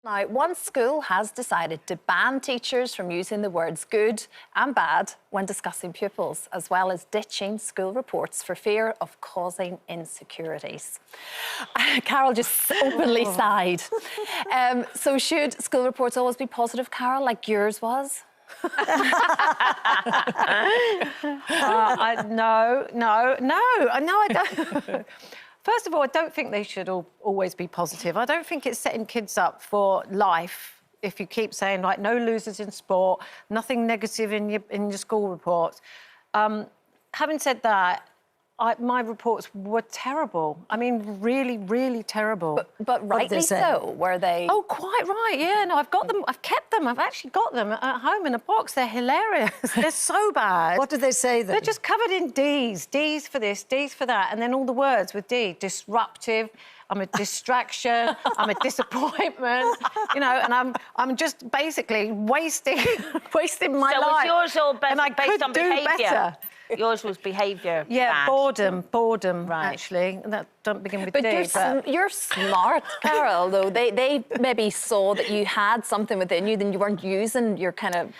Now, one school has decided to ban teachers from using the words good and bad when discussing pupils, as well as ditching school reports for fear of causing insecurities. Carol just openly sighed. So should school reports always be positive, Carol, like yours was? No. I don't. First of all, I don't think they should always be positive. I don't think it's setting kids up for life if you keep saying, like, no losers in sport, nothing negative in your school reports. Having said that, my reports were terrible. I mean, really, really terrible. But rightly so, were they? Oh, quite right, yeah. No, I've got them. I've kept them. I've actually got them at home in a box. They're hilarious. They're so bad. What did they say then? They're just covered in Ds. Ds for this, Ds for that. And then all the words with D. Disruptive. I'm a distraction. I'm a disappointment. You know, and I'm just basically wasting my life. So was yours all based on behaviour? Better. Yours was behaviour. Yeah, bad. boredom, right. Actually. That don't begin with but D. You're smart, Carol, though. They maybe saw that you had something within you, then you weren't using your kind of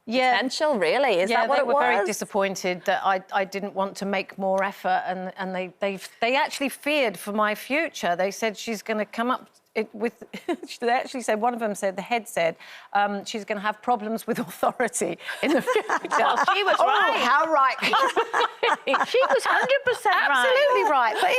potential, really. Is that what it was? They were very disappointed that I didn't want to make more effort, and they actually feared for my future. They said she's going to come up with... They actually said, one of them said, the head said, she's going to have problems with authority in the future. Well, she was right. How right. She was 100% right. Absolutely right. But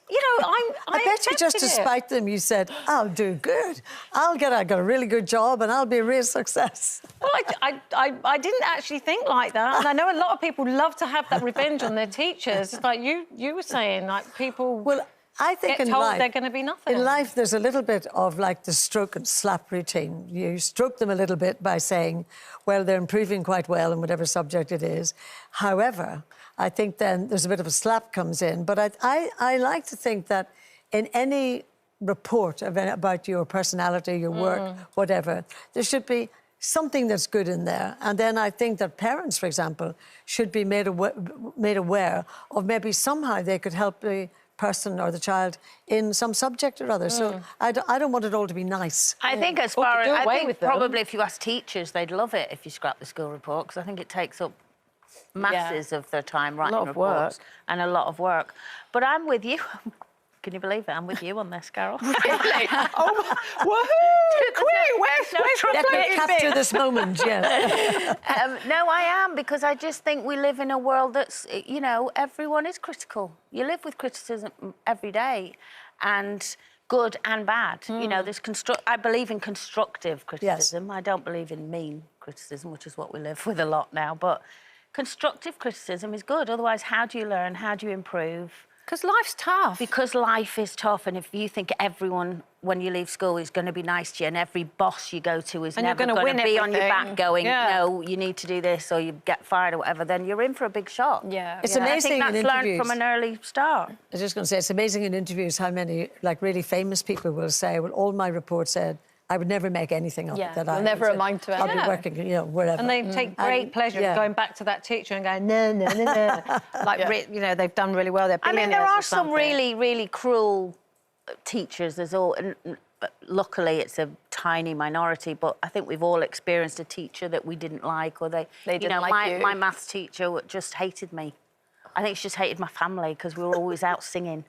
you know, I bet you just to spite them, you said, I'll do good. I got a really good job and I'll be a real success. Well, I didn't actually think like that. And I know a lot of people love to have that revenge on their teachers. It's like you were saying, like, people... Well, I think get in told life, they're going to be nothing. In life, there's a little bit of, like, the stroke and slap routine. You stroke them a little bit by saying, well, they're improving quite well in whatever subject it is. However, I think then there's a bit of a slap comes in. But I like to think that in any report about your personality, your work, whatever, there should be something that's good in there. And then I think that parents, for example, should be made aware of maybe somehow they could help the person or the child in some subject or other. So I don't want it all to be nice. I think as far as... I think probably if you ask teachers, they'd love it if you scrap the school report, because I think it takes up masses of their time writing reports and a lot of work. But I'm with you. Can you believe it? I'm with you on this, Carol. Really? Oh, woohoo! Quick, Let me capture this moment, yeah. No, I am, because I just think we live in a world that's, you know, everyone is critical. You live with criticism every day, and good and bad. You know, there's I believe in constructive criticism. Yes. I don't believe in mean criticism, which is what we live with a lot now. But constructive criticism is good. Otherwise, how do you learn? How do you improve? Because life's tough. Because life is tough, and if you think everyone, when you leave school, is going to be nice to you, and every boss you go to is never going to be on your back going, no, you need to do this, or you get fired or whatever, then you're in for a big shock. Yeah. It's amazing. I think that's learned from an early start. I was just going to say, it's amazing in interviews how many, like, really famous people will say, well, all my reports said, I would never make anything of it that I... never amount to it. I'll be working, you know, wherever. And they take great pleasure in going back to that teacher and going, no. Like, you know, they've done really well. They're billionaires. I mean, there are some really, really cruel teachers. There's all... Luckily, it's a tiny minority, but I think we've all experienced a teacher that we didn't like, or they didn't like you. My maths teacher just hated me. I think she just hated my family because we were always out singing.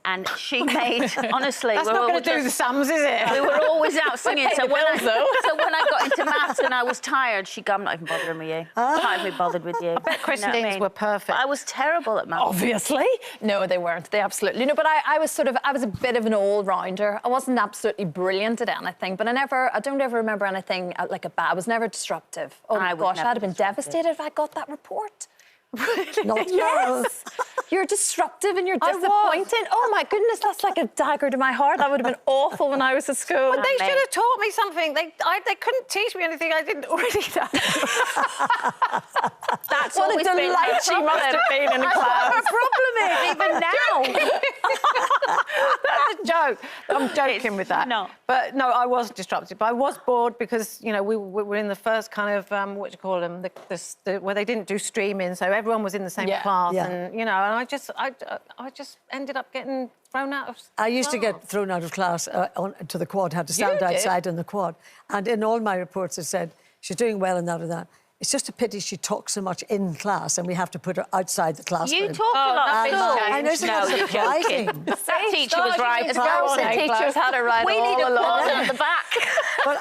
And she made, honestly... That's not going to do the sums, is it? We were always out singing. So when I got into maths and I was tired, she'd go, I'm not even bothering with you. I'm not even bothered with you. I bet Christine's were perfect. But I was terrible at maths. Obviously. No, they weren't. They absolutely... No, but I was a bit of an all-rounder. I wasn't absolutely brilliant at anything, but I don't ever remember anything like a bad... I was never disruptive. Oh, my gosh, I'd have been devastated if I got that report. Not yes. You're disruptive and you're disappointing. Oh, my goodness, that's like a dagger to my heart. That would have been awful when I was at school. But they should have taught me something. They couldn't teach me anything I didn't already know. That's what a delight she must have been in a class. Her problem is, even now. That's a joke. I'm joking with that. not. But no, I was disrupted. But I was bored because, you know, we were in the first kind of, what do you call them, where they didn't do streaming, so everyone was in the same class. Yeah. And, you know, and I just ended up getting thrown out of I used to class. get thrown out of class to the quad, had to stand did? outside in the quad. And in all my reports it said, she's doing well and that or that. It's just a pity she talks so much in class and we have to put her outside the classroom. You talk a lot nothing's at school. changed. I know, No, it's you're surprising. joking. That teacher was right as go well. on, The teachers had it right We all need a along. corner at the back. But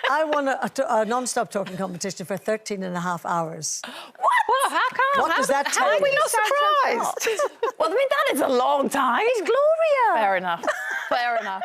I won a non-stop talking competition for 13 and a half hours. Well, how come? What does that How tell are we you? not surprised? Well, I mean, that is a long time. It's Gloria. Fair enough. Fair enough.